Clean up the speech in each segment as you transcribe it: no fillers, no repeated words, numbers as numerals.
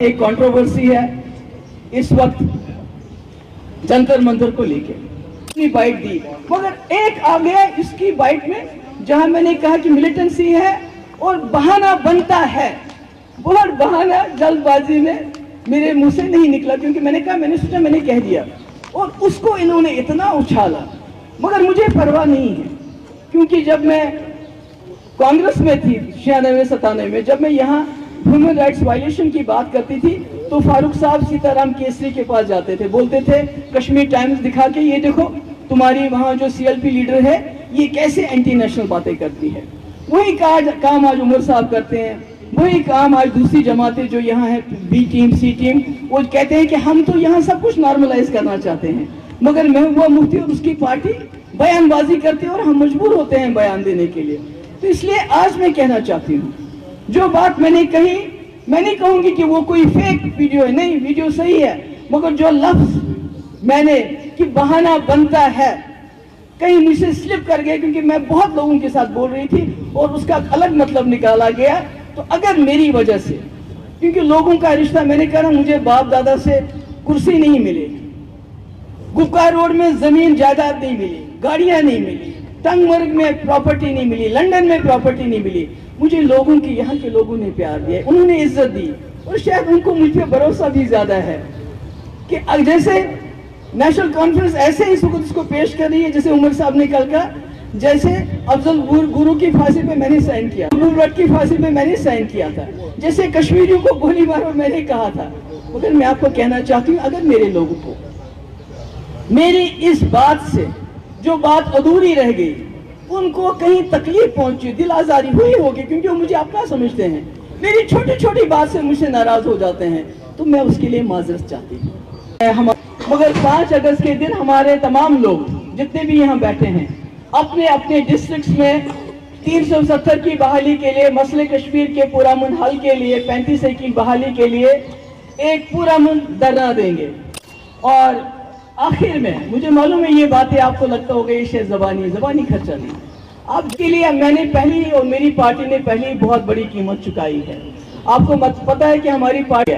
एक कंट्रोवर्सी है इस वक्त जंतर मंतर को लेके अपनी बाइट दी, मगर एक आ गया इसकी बाइट में जहां मैंने कहा कि मिलिटेंसी है और बहाना बनता है। बहुत बहाना जल्दबाजी में मेरे मुंह से नहीं निकला, क्योंकि मैंने सोचा मैंने कह दिया, और उसको इन्होंने इतना उछाला। मगर मुझे परवाह नहीं है, क्योंकि जब मैं कांग्रेस में थी 96-97 में, जब मैं यहाँ ह्यूमन राइट्स वायलेशन की बात करती थी तो फारूक साहब सीताराम केसरी के पास जाते थे, बोलते थे कश्मीर टाइम्स दिखा के, ये देखो तुम्हारी वहाँ जो सीएलपी लीडर है ये कैसे एंटी नेशनल बातें करती है। वही काम आज उमर साहब करते हैं, वही काम आज दूसरी जमातें जो यहाँ है, बी टीम सी टीम, वो कहते हैं कि हम तो यहाँ सब कुछ नॉर्मलाइज करना चाहते हैं, मगर महबूबा मुफ्ती और उसकी पार्टी बयानबाजी करते हैं और हम मजबूर होते हैं बयान देने के लिए। तो इसलिए आज मैं कहना चाहती हूँ, जो बात मैंने कही, मैं नहीं कहूंगी कि वो कोई फेक वीडियो है, नहीं, वीडियो सही है, मगर जो लफ्ज मैंने कि बहाना बनता है कहीं मुझसे स्लिप कर गया, क्योंकि मैं बहुत लोगों के साथ बोल रही थी और उसका अलग मतलब निकाला गया। तो अगर मेरी वजह से, क्योंकि लोगों का रिश्ता, मैंने कहा मुझे बाप दादा से कुर्सी नहीं मिली, गुप्कार रोड में जमीन जायदाद नहीं मिली, गाड़ियां नहीं मिली, टंगमर्ग में प्रॉपर्टी नहीं मिली, लंदन में प्रॉपर्टी नहीं मिली, मुझे लोगों की, यहाँ के लोगों ने प्यार दिया, उन्होंने इज्जत दी, और शायद उनको मुझ पे भरोसा भी ज्यादा है कि जैसे नेशनल कॉन्फ्रेंस ऐसे ही इसको पेश कर रही है, जैसे उमर साहब ने कल का, जैसे अफजल गुरु की फांसी पे मैंने साइन किया, अब्दुल रट की फांसी पे मैंने साइन किया था, जैसे कश्मीरियों को गोली मारो मैंने कहा था। मगर मैं आपको कहना चाहती हूँ, अगर मेरे लोगों को मेरी इस बात से जो बात अधूरी रह गई, उनको कहीं तकलीफ पहुंची, दिल आजारी हुई होगी, क्योंकि वो मुझे अपना समझते हैं, मेरी छोटी छोटी बात से मुझसे नाराज हो जाते हैं, तो मैं उसके लिए माजरत चाहती हूँ। मगर 5 अगस्त के दिन हमारे तमाम लोग जितने भी यहाँ बैठे हैं, अपने अपने डिस्ट्रिक्ट्स में 370 की बहाली के लिए, मसले कश्मीर के पुरअमन हल के लिए, 35A की बहाली के लिए एक पुरअमन धरना देंगे। और आखिर में मुझे मालूम है ये बातें आपको लगता होगा ये शायद ज़बानी खर्चा नहीं, आपके लिए मैंने पहली और मेरी पार्टी ने पहली बहुत बड़ी कीमत चुकाई है। आपको पता है कि हमारी पार्टी,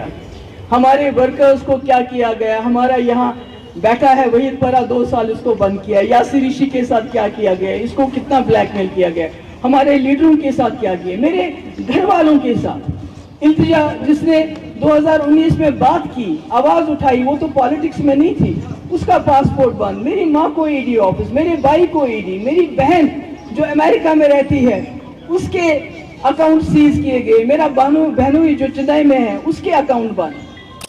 हमारे वर्कर्स को क्या किया गया, हमारा यहाँ बैठा है वहीद परा 2 साल इसको बंद किया, यासिर ऋषि के साथ क्या किया गया, इसको कितना ब्लैकमेल किया गया, हमारे लीडरों के साथ क्या किया, मेरे घर वालों के साथ। इल्तिजा जिसने 2019 में बात की, आवाज उठाई, वो तो पॉलिटिक्स में नहीं थी, उसका पासपोर्ट बंद, मेरी माँ को ईडी ऑफिस, मेरे भाई को ईडी, मेरी बहन जो अमेरिका में रहती है उसके अकाउंट सीज किए गए, मेरा बहनोई जो चेन्नई में है उसके अकाउंट बंद,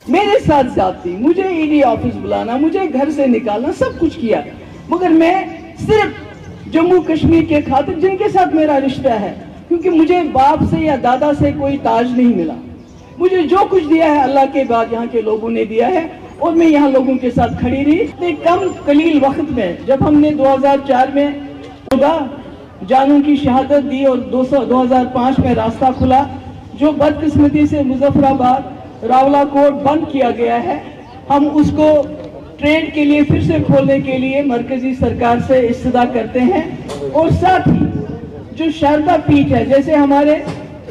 मेरे साथ जाती, मुझे ईडी ऑफिस बुलाना, मुझे घर से निकालना, सब कुछ किया। मगर मैं सिर्फ जम्मू कश्मीर के खातिर, जिनके साथ मेरा रिश्ता है, क्योंकि मुझे बाप से या दादा से कोई ताज नहीं मिला, मुझे जो कुछ दिया है अल्लाह के बाद यहाँ के लोगों ने दिया है, और मैं यहाँ लोगों के साथ खड़ी रही। इतने कम कलील वक्त में जब हमने 2004 में जानू की शहादत दी और 2005 में रास्ता खुला, जो बदकिस्मती से मुजफ्फराबाद रावलाकोट बंद किया गया है, हम उसको ट्रेड के लिए फिर से खोलने के लिए मरकजी सरकार से इस्तदा करते हैं। और साथ ही जो शारदा पीठ है, जैसे हमारे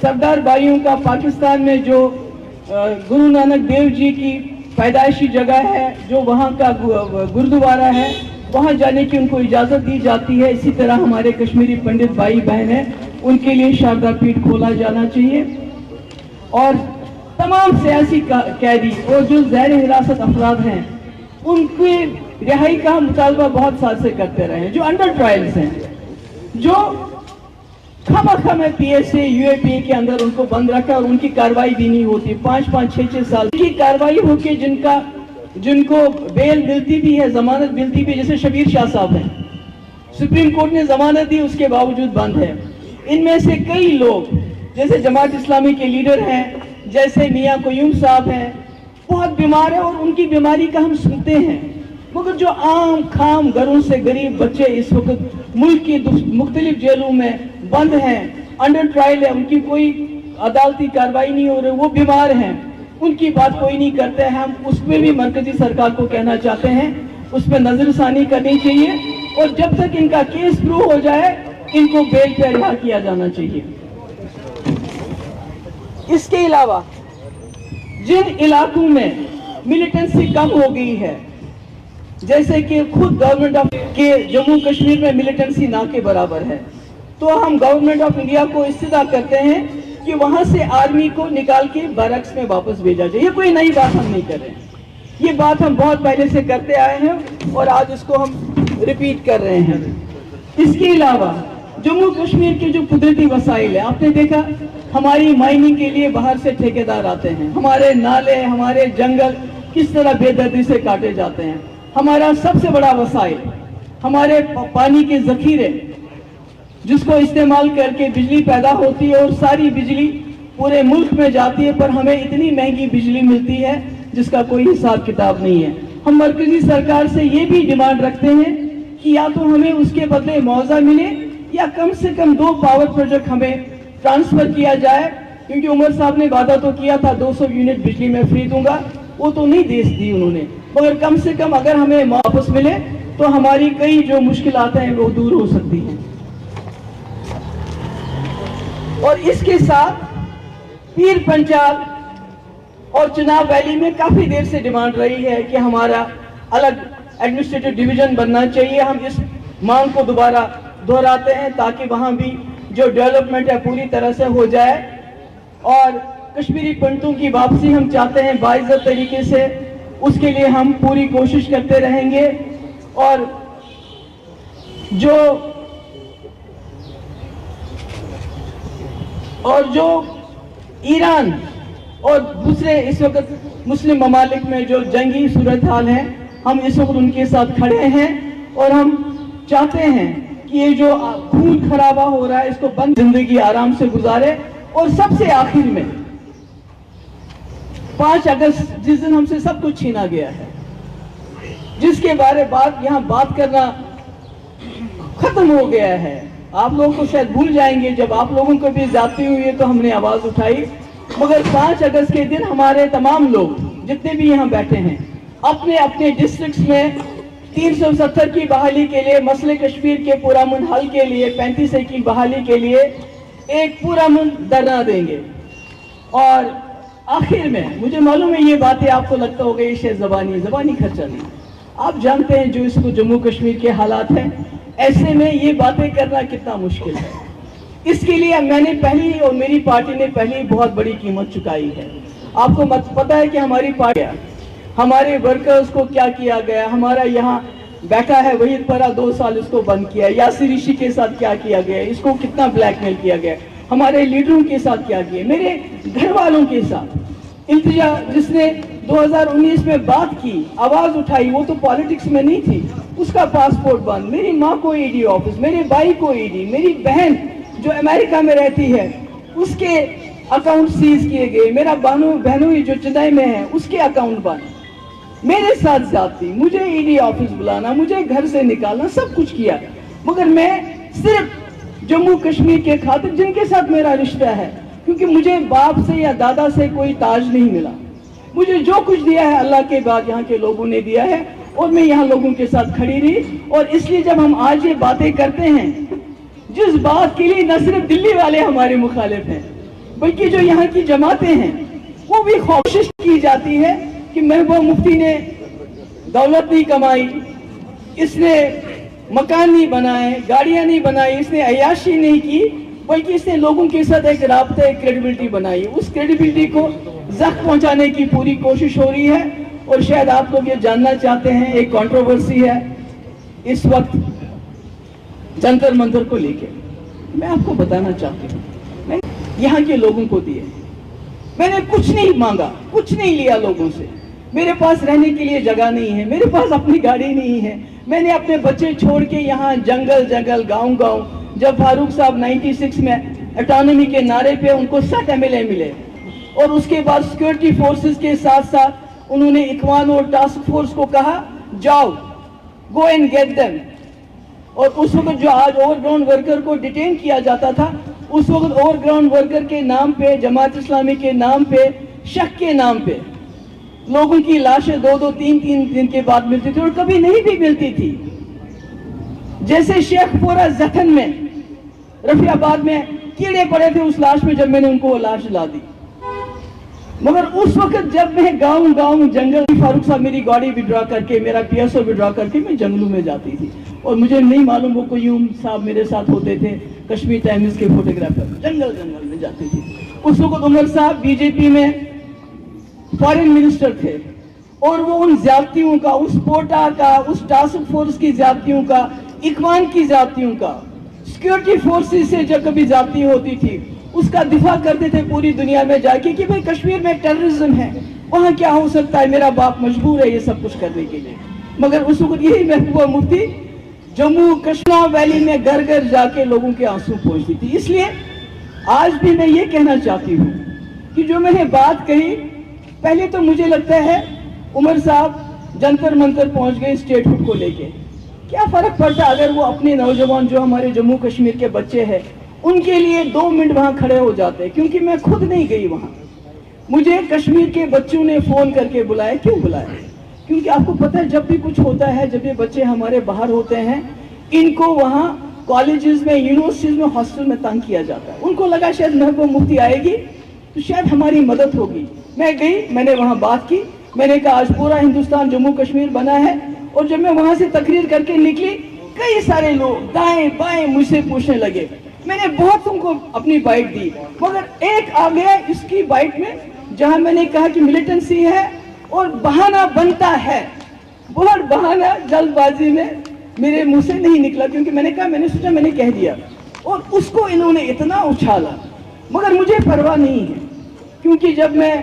सरदार भाइयों का पाकिस्तान में जो गुरु नानक देव जी की पैदाइशी जगह है, जो वहाँ का गुरुद्वारा है, वहाँ जाने की उनको इजाज़त दी जाती है। इसी तरह हमारे कश्मीरी पंडित भाई बहन हैं, उनके लिए शारदा पीठ खोला जाना चाहिए। और तमाम सियासी कैदी और जो ज़ैर हिरासत अफराद हैं, उनकी रिहाई का मुतालबा बहुत साल से करते रहे हैं, जो अंडर ट्रायल्स हैं, जो खामखा में PSA UAPA के अंदर उनको बंद रखा और उनकी कार्रवाई भी नहीं होती, 5-5, 6-6 साल की कार्रवाई होके जिनको बेल मिलती भी है, जमानत मिलती भी, जैसे शबीर शाह साहब हैं, सुप्रीम कोर्ट ने जमानत दी, उसके बावजूद बंद है। इनमें से कई लोग जैसे जमात इस्लामी के लीडर हैं, जैसे मियाँ कोयूम साहब हैं, बहुत बीमार है और उनकी बीमारी का हम सुनते हैं। मगर जो आम खाम घरों से गरीब बच्चे इस वक्त मुल्क की मुख्तलिफ जेलों में बंद हैं, अंडर ट्रायल है, उनकी कोई अदालती कार्रवाई नहीं हो रही, वो बीमार हैं, उनकी बात कोई नहीं करते हैं। हम उसमें भी मरकजी सरकार को कहना चाहते हैं, उस पर नजरसानी करनी चाहिए, और जब तक इनका केस प्रूव हो जाए इनको बेल पर रिहा किया जाना चाहिए। इसके अलावा जिन इलाकों में मिलिटेंसी कम हो गई है, जैसे कि खुद गवर्नमेंट ऑफ के जम्मू कश्मीर में मिलिटेंसी ना के बराबर है, तो हम गवर्नमेंट ऑफ इंडिया को इस्तिदा करते हैं कि वहां से आर्मी को निकाल के बैरक्स में वापस भेजा जाए। ये कोई नई बात हम नहीं कर रहे हैं, ये बात हम बहुत पहले से करते आए हैं और आज इसको हम रिपीट कर रहे हैं। इसके अलावा जम्मू कश्मीर के जो कुदरती वसाइल है, आपने देखा हमारी माइनिंग के लिए बाहर से ठेकेदार आते हैं, हमारे नाले, हमारे जंगल किस तरह बेदर्दी से काटे जाते हैं। हमारा सबसे बड़ा वसाइल हमारे पानी के जखीरे, जिसको इस्तेमाल करके बिजली पैदा होती है और सारी बिजली पूरे मुल्क में जाती है, पर हमें इतनी महंगी बिजली मिलती है जिसका कोई हिसाब किताब नहीं है। हम मरकजी सरकार से ये भी डिमांड रखते हैं कि या तो हमें उसके बदले मुआवजा मिले या कम से कम 2 पावर प्रोजेक्ट हमें ट्रांसफर किया जाए, क्योंकि उमर साहब ने वादा तो किया था 200 यूनिट बिजली में फ्री दूंगा, वो तो नहीं दी उन्होंने, मगर कम से कम अगर हमें वापस मिले तो हमारी कई जो मुश्किलात हैं वो दूर हो सकती हैं। और इसके साथ पीर पंचाल और चुनाव वैली में काफी देर से डिमांड रही है कि हमारा अलग एडमिनिस्ट्रेटिव डिवीजन बनना चाहिए। हम इस मांग को दोबारा दोहराते हैं ताकि वहां भी जो डेवलपमेंट है पूरी तरह से हो जाए, और कश्मीरी पंडितों की वापसी हम चाहते हैं बाइज्जत तरीके से, उसके लिए हम पूरी कोशिश करते रहेंगे। और जो ईरान और दूसरे इस वक्त मुस्लिम ममालिक में जो जंगी सूरत हाल है, हम इस वक्त उनके साथ खड़े हैं और हम चाहते हैं कि ये जो खून खराबा हो रहा है इसको बंद, जिंदगी आराम से गुजारे। और सबसे आखिर में 5 अगस्त जिस दिन हमसे सब कुछ छीना गया है, जिसके बारे यहाँ बात करना खत्म हो गया है, आप लोग को शायद भूल जाएंगे, जब आप लोगों को भी ज्यादती हुई है तो हमने आवाज उठाई, मगर 5 अगस्त के दिन हमारे तमाम लोग जितने भी यहाँ बैठे हैं अपने अपने डिस्ट्रिक्ट्स में 370 की बहाली के लिए, मसले कश्मीर के पुरअमन हल के लिए, 35A की बहाली के लिए एक पुरअमन धरना देंगे। और आखिर में मुझे मालूम है ये बातें आपको लगता होगा ये शायद ज़बानी खर्चा नहीं, आप जानते हैं जो इसको जम्मू कश्मीर के हालात हैं, ऐसे में ये बातें करना कितना मुश्किल है। इसके लिए मैंने पहली और मेरी पार्टी ने पहली बहुत बड़ी कीमत चुकाई है। आपको पता है कि हमारी पार्टी, हमारे वर्कर्स को क्या किया गया, हमारा यहाँ बैठा है वहीद परा 2 साल इसको बंद किया, यासिर ऋषि के साथ क्या किया गया, इसको कितना ब्लैकमेल किया गया, हमारे लीडरों के साथ क्या किया, मेरे घर वालों के साथ। इल्तिजा जिसने 2019 में बात की, आवाज उठाई, वो तो पॉलिटिक्स में नहीं थी, उसका पासपोर्ट बंद, मेरी माँ को ईडी ऑफिस, मेरे भाई को ईडी, मेरी बहन जो अमेरिका में रहती है उसके अकाउंट सीज किए गए, मेरा बहनों जो चेन्नई में है उसके अकाउंट बंद, मेरे साथ जाती, मुझे ईडी ऑफिस बुलाना, मुझे घर से निकालना, सब कुछ किया, मगर मैं सिर्फ जम्मू कश्मीर के खातिर जिनके साथ मेरा रिश्ता है, क्योंकि मुझे बाप से या दादा से कोई ताज नहीं मिला, मुझे जो कुछ दिया है अल्लाह के बाद यहाँ के लोगों ने दिया है, और मैं यहाँ लोगों के साथ खड़ी रही। और इसलिए जब हम आज ये बातें करते हैं, जिस बात के लिए न सिर्फ दिल्ली वाले हमारे मुखालिफ हैं, बल्कि जो यहाँ की जमातें हैं वो भी कोशिश की जाती है कि महबूबा मुफ्ती ने दौलत नहीं कमाई, इसने मकान नहीं बनाए, गाड़ियां नहीं बनाई, इसने अय्याशी नहीं की, बल्कि इसने लोगों के साथ एक राब्ता, एक क्रेडिबिलिटी बनाई। उस क्रेडिबिलिटी को जख्म पहुंचाने की पूरी कोशिश हो रही है। और शायद आप लोग ये जानना चाहते हैं, एक कंट्रोवर्सी है इस वक्त जंतर मंतर को लेके। मैं आपको बताना चाहती हूँ, मैं यहाँ के लोगों को दिए, मैंने कुछ नहीं मांगा, कुछ नहीं लिया लोगों से, मेरे पास रहने के लिए जगह नहीं है, मेरे पास अपनी गाड़ी नहीं है, मैंने अपने बच्चे छोड़ के यहाँ जंगल जंगल गांव गांव, जब फारूक साहब 96 में ऑटोनॉमी के नारे पे उनको 7 MLA मिले, और उसके बाद सिक्योरिटी फोर्सेस के साथ साथ उन्होंने इकवान और टास्क फोर्स को कहा जाओ, गो एंड गेट देम। और उस वक्त जो आज ओवरग्राउंड वर्कर को डिटेन किया जाता था, उस वक्त ओवरग्राउंड वर्कर के नाम पे, जमात इस्लामी के नाम पे, शक के नाम पे लोगों की लाशें 2-2, 3-3 दिन के बाद मिलती थी, और कभी नहीं भी मिलती थी। जैसे शेखपुरा जखन में, रफियाबाद में कीड़े पड़े थे उस लाश में, जब मैंने उनको वो लाश ला दी। मगर उस वक्त जब मैं गाँव जंगल, फारूक साहब मेरी गाड़ी विड्रॉ करके, मेरा PSO विड्रॉ करके मैं जंगलों में जाती थी, और मुझे नहीं मालूम वो कोयूम साहब मेरे साथ होते थे, कश्मीर टाइम्स के फोटोग्राफर, जंगल में जाती थी। उस वक्त उमर साहब BJP में फॉरेन मिनिस्टर थे, और वो उन ज्यादतियों का, उस पोटा का, उस टास्क फोर्स की ज्यादतियों का, इकवान की ज्यादतियों का, सिक्योरिटी फोर्सेस से जब कभी ज्यादती होती थी उसका दिफा करते थे पूरी दुनिया में जाके कि भाई कश्मीर में टेररिज्म है, वहां क्या हो सकता है, मेरा बाप मजबूर है ये सब कुछ करने के लिए। मगर उस वक्त यही महबूबा मुफ्ती जम्मू कश्मीर वैली में घर घर जाके लोगों के आंसू पोंछती थी। इसलिए आज भी मैं ये कहना चाहती हूँ कि जो मैंने बात कही, पहले तो मुझे लगता है उमर साहब जंतर मंतर पहुंच गए स्टेटहुड को लेके, क्या फर्क पड़ता अगर वो अपने नौजवान जो हमारे जम्मू कश्मीर के बच्चे हैं उनके लिए 2 मिनट वहां खड़े हो जाते, क्योंकि मैं खुद नहीं गई वहां। मुझे कश्मीर के बच्चों ने फोन करके बुलाया। क्यों बुलाया? क्योंकि आपको पता है जब भी कुछ होता है, जब ये बच्चे हमारे बाहर होते हैं, इनको वहां कॉलेजेस में, यूनिवर्सिटीज में, हॉस्टल में तंग किया जाता है। उनको लगा शायद महबूबा मुफ्ती आएगी तो शायद हमारी मदद होगी। मैं गई, मैंने वहां बात की, मैंने कहा आज पूरा हिंदुस्तान जम्मू कश्मीर बना है, और जब मैं वहां से तकरीर करके निकली, कई सारे लोग दाएं बाएं मुझसे पूछने लगे। मैंने बहुत उनको अपनी बाइट दी, मगर एक आ गया इसकी बाइट में जहां मैंने कहा कि मिलिटेंसी है और बहाना बनता है, बहुत बहाना जल्दबाजी में मेरे मुंह से नहीं निकला, क्योंकि मैंने कहा, मैंने सोचा मैंने कह दिया, और उसको इन्होंने इतना उछाला। मगर मुझे परवाह नहीं है, क्योंकि जब मैं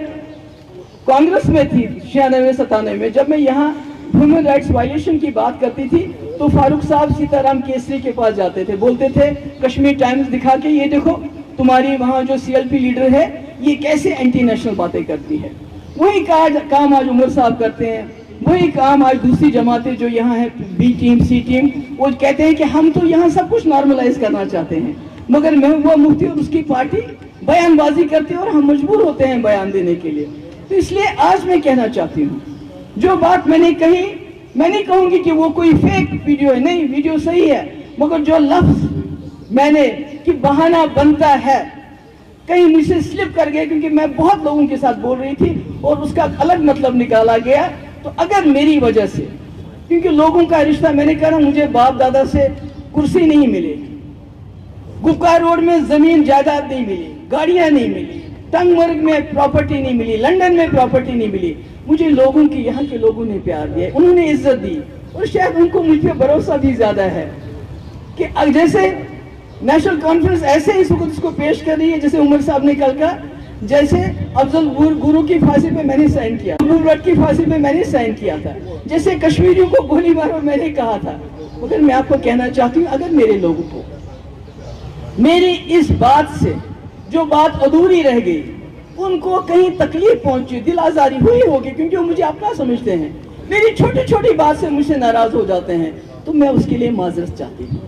कांग्रेस में थी 96-97 में, जब मैं यहाँ ह्यूमन राइट्स वायलेशन की बात करती थी तो फारूक साहब सीताराम केसरी के पास जाते थे, बोलते थे कश्मीर टाइम्स दिखा के, ये देखो तुम्हारी वहाँ जो CLP लीडर है ये कैसे एंटी नेशनल बातें करती है। वही काम आज उमर साहब करते हैं, वही काम आज दूसरी जमातें जो यहाँ है, B टीम C टीम, वो कहते हैं कि हम तो यहाँ सब कुछ नॉर्मलाइज करना चाहते हैं, मगर महबूबा मुफ्ती और उसकी पार्टी बयानबाजी करते हैं और हम मजबूर होते हैं बयान देने के लिए। तो इसलिए आज मैं कहना चाहती हूँ, जो बात मैंने कही, मैं नहीं कहूंगी कि वो कोई फेक वीडियो है, नहीं, वीडियो सही है, मगर जो लफ्ज मैंने कि बहाना बनता है, कहीं मुझसे स्लिप कर गया, क्योंकि मैं बहुत लोगों के साथ बोल रही थी और उसका अलग मतलब निकाला गया। तो अगर मेरी वजह से, क्योंकि लोगों का रिश्ता, मैंने कहा मुझे बाप दादा से कुर्सी नहीं मिली, गुप्का रोड में जमीन जायदाद नहीं मिली, गाड़ियां नहीं मिली, टंगमर्ग में प्रॉपर्टी नहीं मिली, लंदन में प्रॉपर्टी नहीं मिली, मुझे लोगों की, यहाँ के लोगों ने प्यार दिया, उन्होंने इज्जत दी, और शायद उनको मुझ पे भरोसा भी ज्यादा है कि जैसे नेशनल कॉन्फ्रेंस ऐसे इस वक्त इसको पेश कर रही है, जैसे उमर साहब ने कल का, जैसे अफजल गुरु की फांसी पे मैंने साइन किया, भट्ट की फांसी पे मैंने साइन किया था, जैसे कश्मीरियों को गोली मारो मैंने कहा था। मगर मैं आपको कहना चाहती हूँ, अगर मेरे लोगों को मेरी इस बात से जो बात अधूरी रह गई, उनको कहीं तकलीफ पहुंची, दिल आजारी हुई होगी, क्योंकि वो मुझे अपना समझते हैं, मेरी छोटी छोटी बात से मुझसे नाराज हो जाते हैं, तो मैं उसके लिए माजरत चाहती हूँ।